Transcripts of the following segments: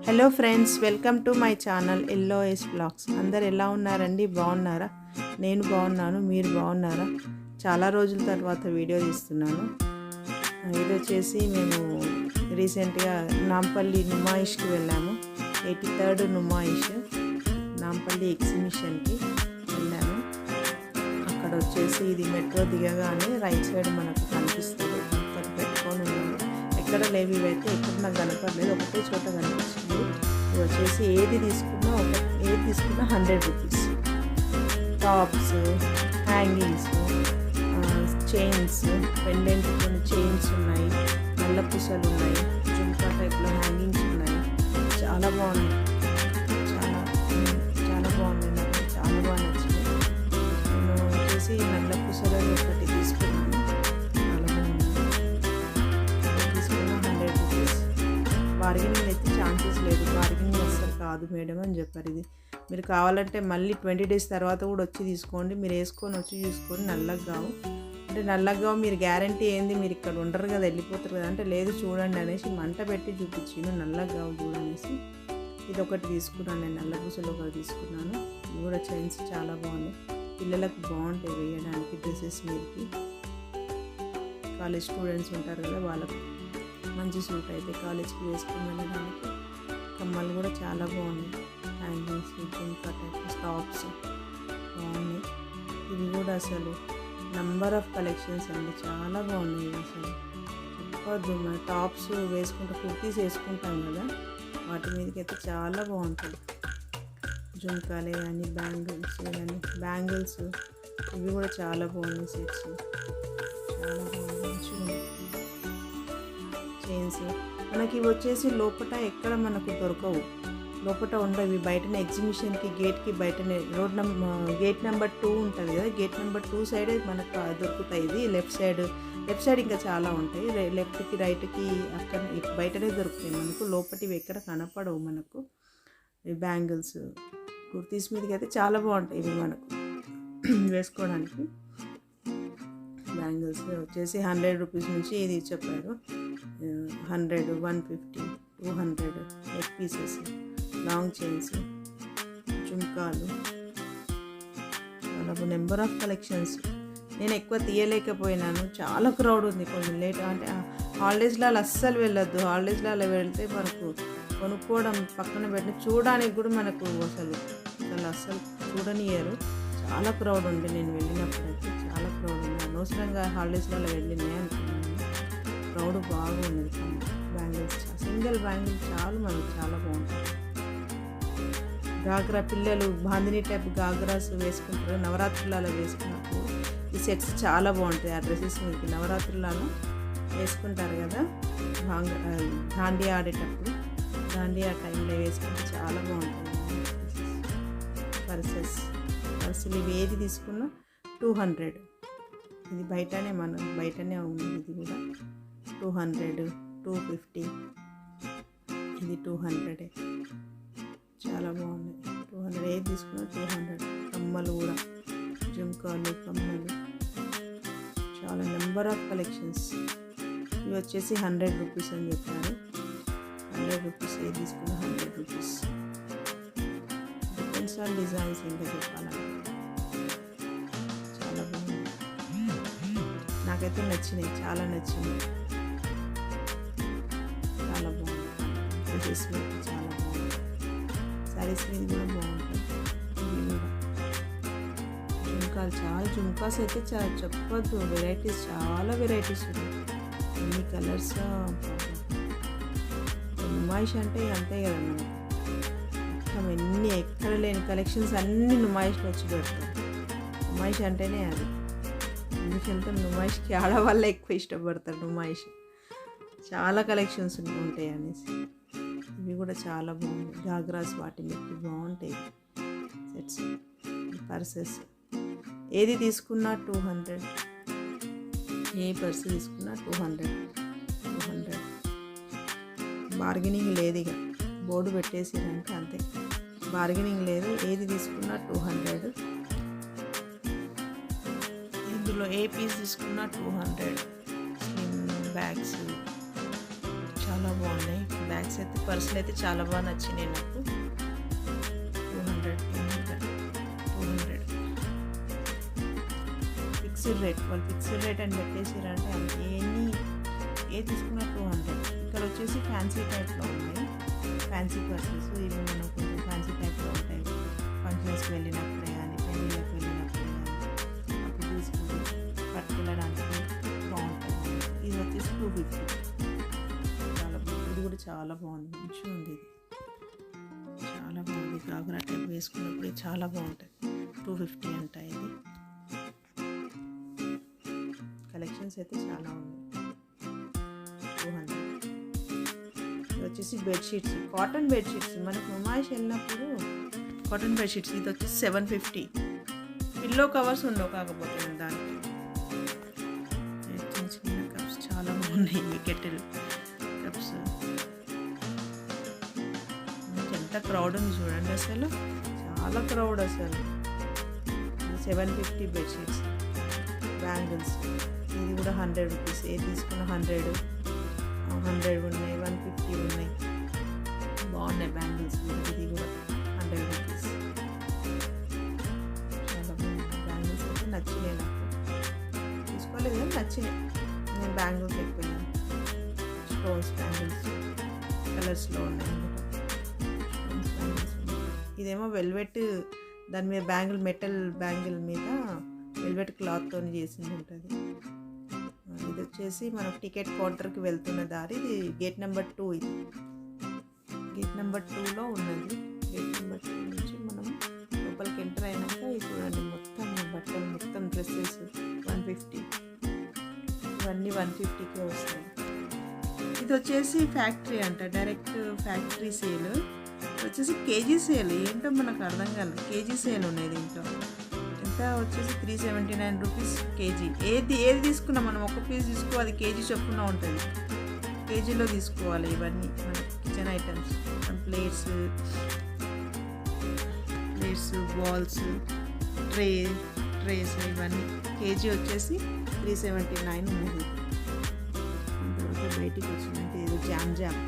Hello friends, welcome to my channel LOS blogs. అందరు ఎలా ఉన్నారండి? బాగున్నారా? నేను బాగున్నాను. మీరు బాగున్నారా? చాలా రోజుల తర్వాత వీడియో తీస్తున్నాను. ఇది వచ్చేసి మేము రీసెంట్గా నాంపల్లి నుమాయిష్కి వెళ్ళాము. 83rd నుమాయిష్ నాంపల్లి ఎగ్జిబిషన్కి వెళ్ళాము. అక్కడ వచ్చేసి ఇది మెట్రో దిగగానే రైట్ సైడ్ మనకు కనిపిస్తుంది. అక్కడ పెట్టుకొని ఉన్నాము. ఎక్కడ లేవు, ఇవైతే ఎక్కడ నాకు కనపడలేదు, ఒకటే చోట కనిపించింది. ఇది వచ్చేసి ఏది తీసుకున్నా 100 rupees. Tops, hangings, chains, pendant కొన్ని చైన్స్ ఉన్నాయి, నల్ల పూసలు ఉన్నాయి, జుంకా టైప్లో హ్యాంగింగ్స్ ఉన్నాయి. చాలా బాగున్నాయి, చాలా చాలా బాగున్నాయి. నాకు చాలా బాగా నచ్చింది. నేను వచ్చేసి నల్ల పూసలు ఒకటి తీసుకున్నాను. బార్గెనింగ్ అయితే ఛాన్సెస్ లేదు, బార్గెనింగ్ అస్సలు కాదు మేడం అని చెప్పారు. ఇది మీరు కావాలంటే మళ్ళీ 20 days తర్వాత కూడా వచ్చి తీసుకోండి. మీరు వేసుకొని వచ్చి చూసుకొని నల్లగా కావు అంటే నల్లగా కావు, మీరు గ్యారంటీ ఏంది, మీరు ఇక్కడ ఉండరు కదా, వెళ్ళిపోతారు కదా అంటే లేదు చూడండి అనేసి మంట పెట్టి చూపించాను. నల్లగా కావు చూడనేసి ఇది ఒకటి తీసుకున్నాను. నేను నల్ల పూసలు ఒకటి తీసుకున్నాను. ఇది కూడా చైన్స్ చాలా బాగుంది, పిల్లలకు బాగుంటాయి వేయడానికి, డ్రెస్సెస్ మీదకి. కాలేజ్ స్టూడెంట్స్ ఉంటారు కదా, వాళ్ళకు మంచి సూట్ అయితే కాలేజ్కి వేసుకుని వెళ్ళడానికి. కమ్మలు కూడా చాలా బాగున్నాయి, హ్యాంగింగ్స్, జుంకా టైప్ టాప్స్ బాగున్నాయి. ఇవి కూడా అసలు నంబర్ ఆఫ్ కలెక్షన్స్ అండి, చాలా బాగున్నాయి. అసలు చెప్పొద్దు. మన టాప్స్ వేసుకుంటే కుర్తీస్ వేసుకుంటాం కదా, వాటి మీదకి అయితే చాలా బాగుంటుంది. జుంకాలే కానీ బ్యాంగిల్స్ ఇవి కూడా చాలా బాగున్నాయి. సెట్స్ చాలా బాగున్నాయి. చైన్స్ మనకి ఇవి వచ్చేసి లోపల ఎక్కడ మనకు దొరకవు, లోపల ఉండవు. బయటనే ఎగ్జిబిషన్కి గేట్కి బయటనే గేట్ నెంబర్ 2 ఉంటుంది కదా, గేట్ నెంబర్ 2 సైడ్ మనకు దొరుకుతాయి. ఇది లెఫ్ట్ సైడ్ ఇంకా చాలా ఉంటాయి. లెఫ్ట్కి రైట్కి అక్కడ బయటనే దొరుకుతాయి మనకు, లోపటివి ఎక్కడ కనపడవు మనకు. ఈ బ్యాంగిల్స్ కుర్తీస్ మీదకి అయితే చాలా బాగుంటాయి ఇవి మనకు వేసుకోవడానికి. బ్యాంగిల్స్ వచ్చేసి 100 రూపీస్ నుంచి ఇది చెప్పారు. 100, 150, 200 నెక్ పీసెస్, లాంగ్ చైన్స్, జుంకాలు, చాలా నెంబర్ ఆఫ్ కలెక్షన్స్. నేను ఎక్కువ తీయలేకపోయినాను, చాలా క్రౌడ్ ఉంది. కొంచెం లేట్ అంటే హాలిడేస్లో అలా అస్సలు వెళ్ళొద్దు. హాలిడేస్లో అలా వెళ్తే మనకు కొనుక్కోవడం పక్కన పెట్టి చూడడానికి కూడా మనకు అస్సలు చూడనియరు. చాలా క్రౌడ్ ఉంది. నేను వెళ్ళినప్పుడైతే చాలా క్రౌడ్ ఉంది. అనవసరంగా హాలిడేస్లో అలా వెళ్ళినాయి అనుకున్నాను. క్రౌడ్ బాగుంది. బ్యాంగిల్స్, సింగిల్ బ్యాంగిల్ మనకు చాలా బాగుంటుంది. గాగ్రా పిల్లలు బాందిని టైప్ గాగ్రాస్ వేసుకుంటారు, నవరాత్రులలో వేసుకున్నప్పుడు ఈ సెట్స్ చాలా బాగుంటాయి. ఆ డ్రెస్సెస్ మీకు నవరాత్రులలో వేసుకుంటారు కదా, దాండియా ఆడేటప్పుడు, దాండియా టైంలో వేసుకుంటే చాలా బాగుంటుంది. పర్సులు ఇవి ఏది తీసుకున్నా 200. ఇది బయటనే ఉంది. ఇది కూడా 200, 250, ఇది 200. చాలా బాగున్నాయి. 200 ఏది తీసుకున్నా 200. కమ్మలు కూడా, జుంకాలు, కమ్మలు, చాలా నెంబర్ ఆఫ్ కలెక్షన్స్. ఇవి వచ్చేసి 100 రూపీస్ అని చెప్పారు. 100 రూపీస్ ఏది తీసుకున్నా 100 రూపీస్. Depends on designs. ఇంకా చెప్పాలంటే చాలా బాగుంది, నాకైతే నచ్చినాయి, చాలా నచ్చినాయి. చాలా బాగుంది. డ్రెస్సెస్ మీద చాలా బాగుంది, శారీస్ మీద కూడా బాగుంటాయి. ఇవి కూడా జుంకాస్ అయితే చెప్పొద్దు, చాలా వెరైటీస్ ఉన్నాయి. ఎన్ని కలర్స్. నుమాయిష్ అంటే అంతే కదా, మొత్తం ఎక్కడ లేని కలెక్షన్స్ అన్నీ నుమాయిష్లో వచ్చి పెడతారు. నుమాయిష్ అంటేనే అది. ఎందుకంటే నుమాయిష్కి ఆడవాళ్ళ ఎక్కువ ఇష్టపడతారు. నుమాయిష్ చాలా కలెక్షన్స్ ఉంటాయి అనేసి. ఇవి కూడా చాలా బాగుంటాయి. గాగ్రాస్ వాటి మీద బాగుంటాయి సెట్స్. పర్సెస్ ఏది తీసుకున్నా 200. ఏ పర్స్ తీసుకున్నా 200. బార్గెనింగ్ లేదు, ఇక బోర్డు పెట్టేసిరంటే అంతే, బార్గెనింగ్ లేదు. ఏది తీసుకున్నా 200. ఇందులో ఏ పీస్ తీసుకున్నా 200. స్లిమ్ బ్యాగ్స్ చాలా బాగున్నాయి. బ్యాగ్స్ అయితే పర్సులు అయితే చాలా బాగా నచ్చినాయి నాకు. 200 ఫిక్స్డ్ రేట్. వాళ్ళు ఫిక్స్డ్ రేట్ అని పెట్టేసారంటే ఏ తీసుకున్నా 200. ఇక్కడ వచ్చేసి ఫ్యాన్సీ టైప్లో ఉన్నాయి, ఫ్యాన్సీ పర్సెస్. ఇవి మనం కొంచెం ఫ్యాన్సీ టైప్లో ఉంటాయి, ఫంక్షన్స్కి వెళ్ళినప్పుడే కానీ పెళ్ళిళ్ళకి వెళ్ళినప్పుడే కానీ అప్పుడు తీసుకుని పట్టుకెళ్ళడానికి బాగుంటుంది. ఇది వచ్చేసి 250. చాలా బాగుంది. ఇది కూడా చాలా బాగుంది, మంచిగా ఉంది. ఇది చాలా బాగుంది. గాగ్రా టైప్ వేసుకున్నప్పుడు చాలా బాగుంటుంది. 250 అంట. ఇది కలెక్షన్స్ అయితే చాలా ఉన్నాయి. 200. ఇది వచ్చేసి బెడ్షీట్స్, కాటన్ బెడ్షీట్స్. మనకు నుమాయిష్ వెళ్ళినప్పుడు కాటన్ బెడ్షీట్స్. ఇది వచ్చేసి 750. పిల్లో కవర్స్ ఉండవు కాకపోతే దానికి. చిన్న చిన్న కప్స్ చాలా బాగున్నాయి. Kettle cups. ఎంత క్రౌడ్ ఉంది చూడండి, అసలు చాలా క్రౌడ్ అసలు. 750 బెడ్షీట్స్. బ్యాంగిల్స్ ఇది కూడా 100 రూపీస్. ఏది తీసుకున్న 100 ఉన్నాయి, 150 ఉన్నాయి. బాగున్నాయి బ్యాంగిల్స్. ఇది కూడా 100 రూపీస్. చాలా బాగుంది. బ్యాంగిల్స్ అయితే నచ్చినాయి నాకు. తీసుకోలేదు కానీ నచ్చినాయి. నేను బ్యాంగిల్స్ ఎక్కువ స్టోన్స్ బ్యాంగిల్స్ కలర్స్లో ఉన్నాయి. Stones bangles. ఇదేమో వెల్వెట్, దాని మీద బ్యాంగిల్, మెటల్ బ్యాంగిల్ మీద వెల్వెట్ క్లాత్తో చేసింది ఉంటుంది. ఇది వచ్చేసి మనం టికెట్ కౌంటర్కి వెళ్తున్న దారి. ఇది గేట్ నెంబర్ 2. ఇది గేట్ నెంబర్ 2లో ఉన్నది. గేట్ నెంబర్ 2 నుంచి మనం లోపలికి ఎంటర్ అయినాక చూడండి, మొత్తం బట్టలు, మొత్తం డ్రెస్సెస్ 150. ఇవన్నీ 150కే వస్తాయి. ఇది వచ్చేసి ఫ్యాక్టరీ అంట, డైరెక్ట్ ఫ్యాక్టరీ సేల్. వచ్చేసి కేజీ సేల్. ఏంటో మనకు అర్థం కాలేదు. కేజీ సేల్ ఉన్నాయి దీంట్లో. వచ్చేసి 379 రూపీస్ కేజీ. ఏది తీసుకున్నా మనం ఒక పీస్ తీసుకో, అది కేజీ చొప్పున ఉంటుంది. కేజీలో తీసుకోవాలి. ఇవన్నీ మన kitchen items, plates, balls, trace ఇవన్నీ కేజీ వచ్చేసి 379 ఉన్నది. తర్వాత బయటికి వచ్చిందంటే ఏదో జామ్ షాప్.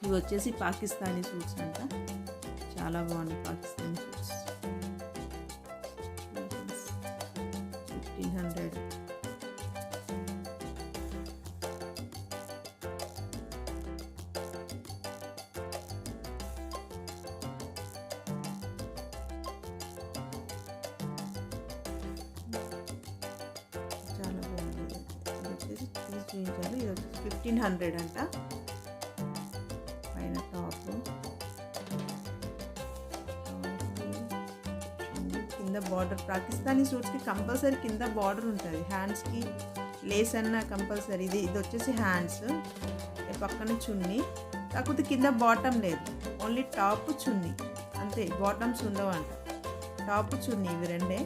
ఇవి వచ్చేసి పాకిస్తానీ సూట్స్ అంట. చాలా బాగున్నాయి పాకిస్తానీ సూట్స్. 1500. చాలా బాగుంది. ఇది వచ్చేసి చూపించారు. ఇది వచ్చేసి 1500 అంట. పైన టాప్, కింద బార్డర్. పాకిస్తానీ సూట్స్కి కంపల్సరీ కింద బార్డర్ ఉంటుంది. హ్యాండ్స్కి లేస్ అన్న కంపల్సరీ. ఇది వచ్చేసి హ్యాండ్స్, పక్కన చున్నీ. కాకపోతే కింద బాటమ్ లేదు, ఓన్లీ టాప్ చున్నీ అంతే. బాటమ్స్ ఉండవంట. టాప్ చున్నీ ఇవి రెండే.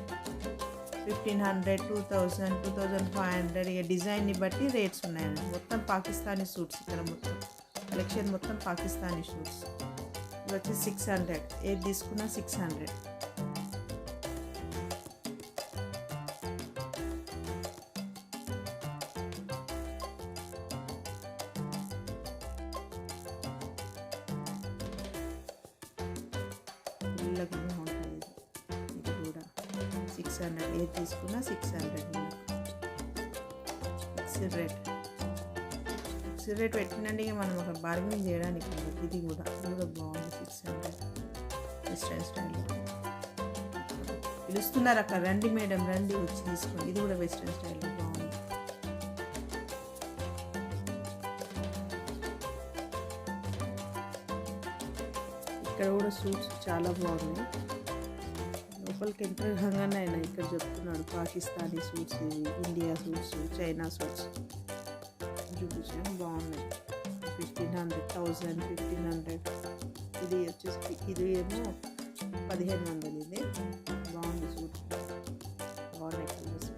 1500, 2000, 2500. ఇక డిజైన్ని బట్టి రేట్స్ ఉన్నాయండి. మొత్తం పాకిస్తానీ సూట్స్. ఇక్కడ మొత్తం కలెక్షన్ మొత్తం పాకిస్తానీ షూట్స్. ఇవి వచ్చి 600. ఏది తీసుకున్నా 600. పిల్లలకి బాగుంటుంది. ఇది కూడా 600. ఏది తీసుకున్నా 600. Fixed rate. రేట్ పెట్టినండి మనం ఒక బార్గెనింగ్ చేయడానికి. ఇది కూడా బాగుంది. 600. వెస్ట్రన్ స్టైల్లో పిలుస్తున్నారు అక్కడ. రండి మేడం, రండి వచ్చి తీసుకోండి. ఇది కూడా వెస్ట్రన్ స్టైల్లో బాగుంది. ఇక్కడ కూడా సూట్స్ చాలా బాగున్నాయి. లోపలికి ఎంటర్ కాగానే ఆయన ఇక్కడ చెప్తున్నాడు Pakistani suits, India suits, China suits చూపించాను. బాగున్నాయి. 1500, 1000, 1500. ఇది వచ్చేసి ఇది ఏమో 1500. ఇది బాగుంది సూట్. బాగున్నాయి కలర్స్.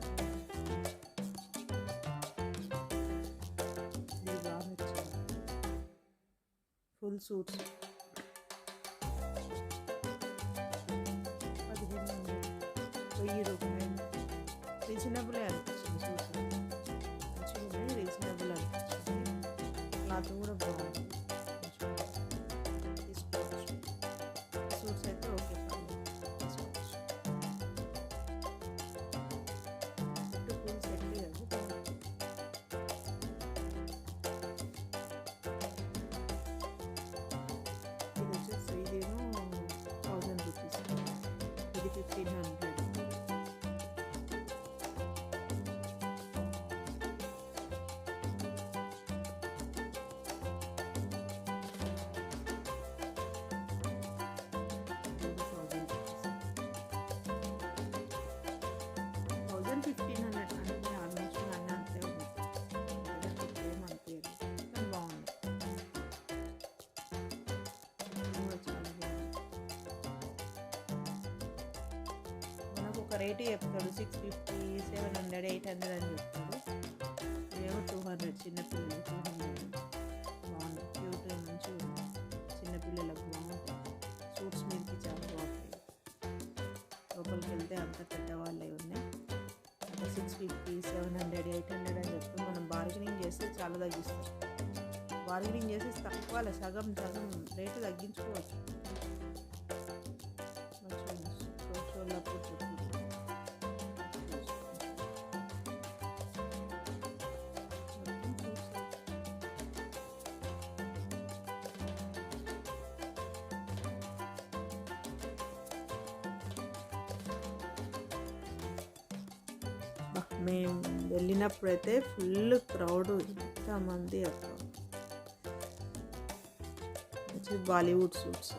ఇది బాగా నచ్చింది. Full suits 1500. ₹1000 రీజనబులే అనిపించింది. చూసి మంచిగా ఉన్నాయి, రీజనబుల్ అనిపించింది. క్లాత్ కూడా బాగుంది, తీసుకోవచ్చు. సూట్స్ అయితే ఓకే, పర్లేదు తీసుకోవచ్చు. చుట్టూ ఫుల్ సెట్ కదా, బాగుంది. ఇది వచ్చేసి ఇదేమో ₹1000, ఇది 1500. ఒక రేటు చెప్తాడు, 650, 700, 800 అని చెప్తాడు. ఇవేమో 200, చిన్నపిల్లలు 200. బాగుంది, క్యూట్గా మంచిగా ఉంది, చిన్నపిల్లలకు బాగుంటాయి. సూట్స్ మీదకి చాలా బాగుంటాయి. లోపలికి వెళ్తే అంత పెద్దవాళ్ళే ఉన్నాయి. అంటే 650, 700, 800 అని చెప్తే మనం బార్గెనింగ్ చేస్తే చాలా తగ్గిస్తాం. బార్గెనింగ్ చేసి తక్కువ సగం రేటు తగ్గించుకోవచ్చు. మంచిగా చోళ్ళప్పుడు చెప్పు మేము వెళ్ళినప్పుడైతే ఫుల్ క్రౌడ్, ఎంతమంది అక్కడ. వచ్చి బాలీవుడ్ సూట్స్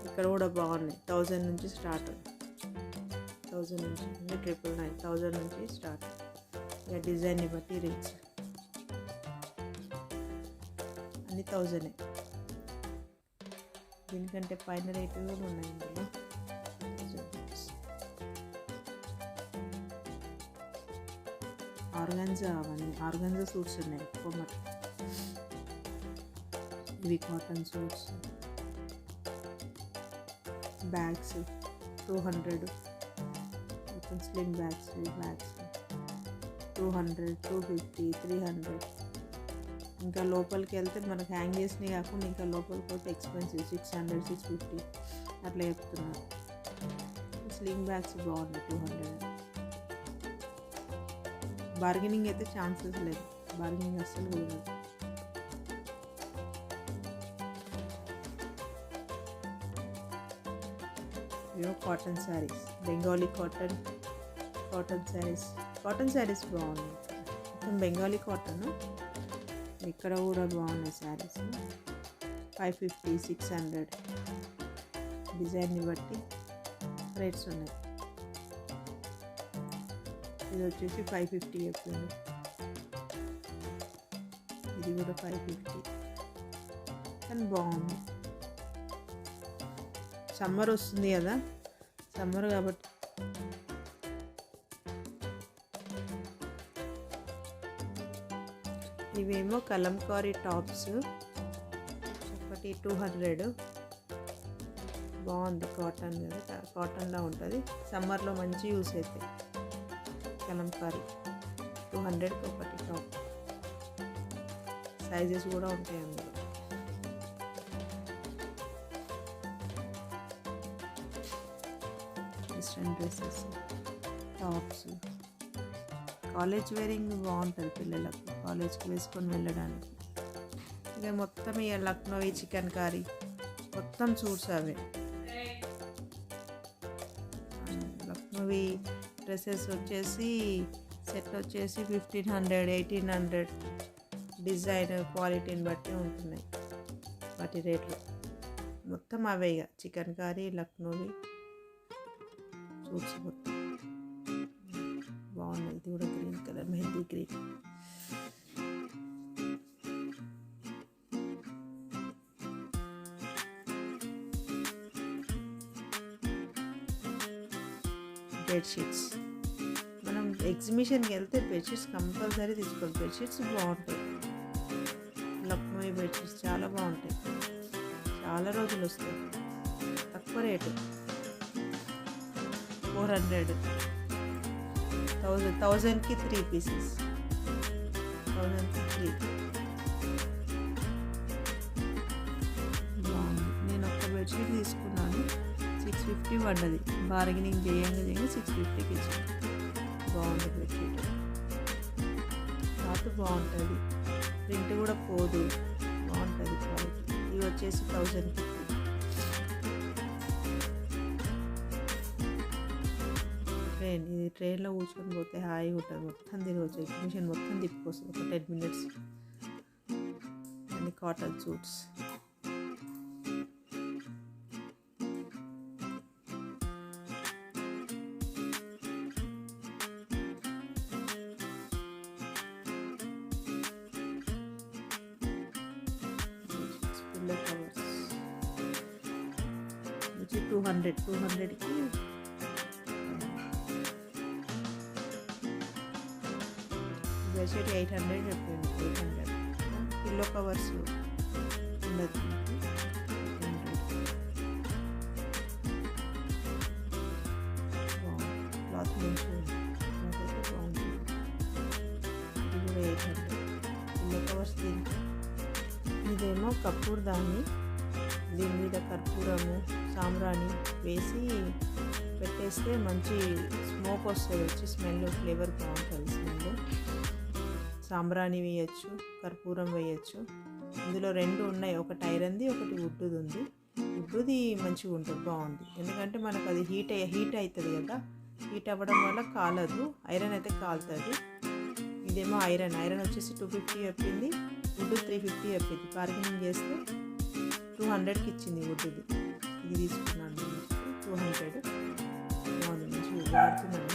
ఇక్కడ కూడా బాగున్నాయి. 1000 నుంచి స్టార్ట్, 1000 నుంచి 999, 1000 నుంచి స్టార్ట్. ఇక డిజైన్ని బట్టి రేట్స్ అన్ని 1000. దీనికంటే పైన రేటు కూడా ఉన్నాయి ఇందులో. ఆర్గాన్జా, అవన్నీ ఆర్గాన్జా సూట్స్ ఉన్నాయి ఎక్కువ మరి. ఇవి cotton suits. Bags 200, sling bags 200, 250, 300. ఇంకా లోపలికి వెళ్తే మనకు హ్యాంగ్ చేసినవి కాకుండా ఇంకా లోపలికి పోతే ఎక్స్పెన్సివ్, 600, 650 అట్లా చెప్తున్నారు. స్లింగ్ బ్యాగ్స్ బాగున్నాయి, 200. బార్గెనింగ్ అయితే ఛాన్సెస్ లేదు, బార్గెనింగ్ అస్సలు కూడా. ఇవో cotton saris, Bengali cotton saris. Cotton saris బాగున్నాయి, మొత్తం బెంగాలీ కాటన్. ఇక్కడ కూడా బాగున్నాయి శారీస్. 550, 600 డిజైన్ని బట్టి రేట్స్ ఉన్నాయి. ఇది వచ్చేసి 550 చెప్తుంది. ఇది కూడా 550, కానీ బాగుంది. సమ్మర్ వస్తుంది కదా, సమ్మర్ కాబట్టి ఇవేమో కలంకారీ టాప్స్, ఒకటి 200. బాగుంది, కాటన్ కదా, కాటన్లా ఉంటుంది. సమ్మర్లో మంచి యూస్ అవుతాయి. కలంకారీ 200కి ఒకటి టాప్. సైజెస్ కూడా ఉంటాయి అందులో. Western dresses, tops, college wearing బాగుంటుంది పిల్లలకు, కాలేజ్కి వేసుకొని వెళ్ళడానికి. ఇక మొత్తం ఇక లక్నోవి చికెన్ కర్రీ మొత్తం సూట్స్ అవే. లక్నోవి డ్రెస్సెస్ వచ్చేసి సెట్ వచ్చేసి 1500, 1800. డిజైన్ క్వాలిటీని బట్టి ఉంటున్నాయి వాటి రేట్లు. మొత్తం అవే ఇక చికెన్ కర్రీ, లక్నోవి సూట్స్ మొత్తం బాగున్నాయి. ఇది కూడా green colour, mehndi green. Bedsheets, మనం ఎగ్జిబిషన్కి వెళ్తే బెడ్షీట్స్ కంపల్సరీ తీసుకోవాలి. బెడ్షీట్స్ బాగుంటాయి, లక్నోవి బెడ్షీట్స్ చాలా బాగుంటాయి, చాలా రోజులు వస్తాయి, తక్కువ రేటు. 400 1000కి 3 పీసెస్ 1000కి 3 బాగుంది. నేను ఒక బెడ్షీట్ తీసుకున్నాను 650 పడ్డది. బార్గెనింగ్ చేయంగా 650కి ఇచ్చాను. బాగుంది బెడ్షీట్, క్లాత్ బాగుంటుంది, ప్రింట్ కూడా పోదు, బాగుంటుంది క్వాలిటీ. ఇవి వచ్చేసి 1000కి. ఇది ట్రైన్లో కూర్చొని పోతే హాయిగా ఉంటుంది, మొత్తం తిరగవచ్చు, ఎగ్జిబిషన్ మొత్తం తిప్పుకొస్తుంది ఒక 10 minutes. అన్ని కాటన్ సూట్స్. పిల్లో కవర్స్ వచ్చి 200కి బెడ్షీట్ 800 చెప్పింది. 800 పిల్లో కవర్స్ ఉండదు. బాగుంది, క్లాత్ మంచిగా ఉంది, క్లాత్ అయితే బాగుంటుంది. ఇది కూడా 800 పిల్లో కవర్స్. ఇదేమో కర్పూర్ దాన్ని, దీని మీద కర్పూరము సాంబ్రాణి వేసి పెట్టేస్తే మంచి స్మోక్ వస్తుంది, వచ్చి స్మెల్ ఫ్లేవర్ బాగుంటుంది. స్మెల్ సాంబ్రాణి వేయచ్చు, కర్పూరం వేయచ్చు. ఇందులో 2 ఉన్నాయి, ఒకటి ఐరన్ది ఒకటి వుడ్ది ఉంది. వుడ్ది మంచిగా ఉంటుంది, బాగుంది. ఎందుకంటే మనకు అది హీట్ అవుతుంది కదా, హీట్ అవ్వడం వల్ల కాలదు. ఐరన్ అయితే కాలుతుంది. ఇదేమో ఐరన్ వచ్చేసి 250 చెప్పింది, వుడ్ 350 చెప్పింది. బార్గెనింగ్ చేస్తే 200కి ఇచ్చింది వుడ్ది. ఇది తీసుకున్నాను 200. బాగుంది, మంచిగా వాడుతున్నాను.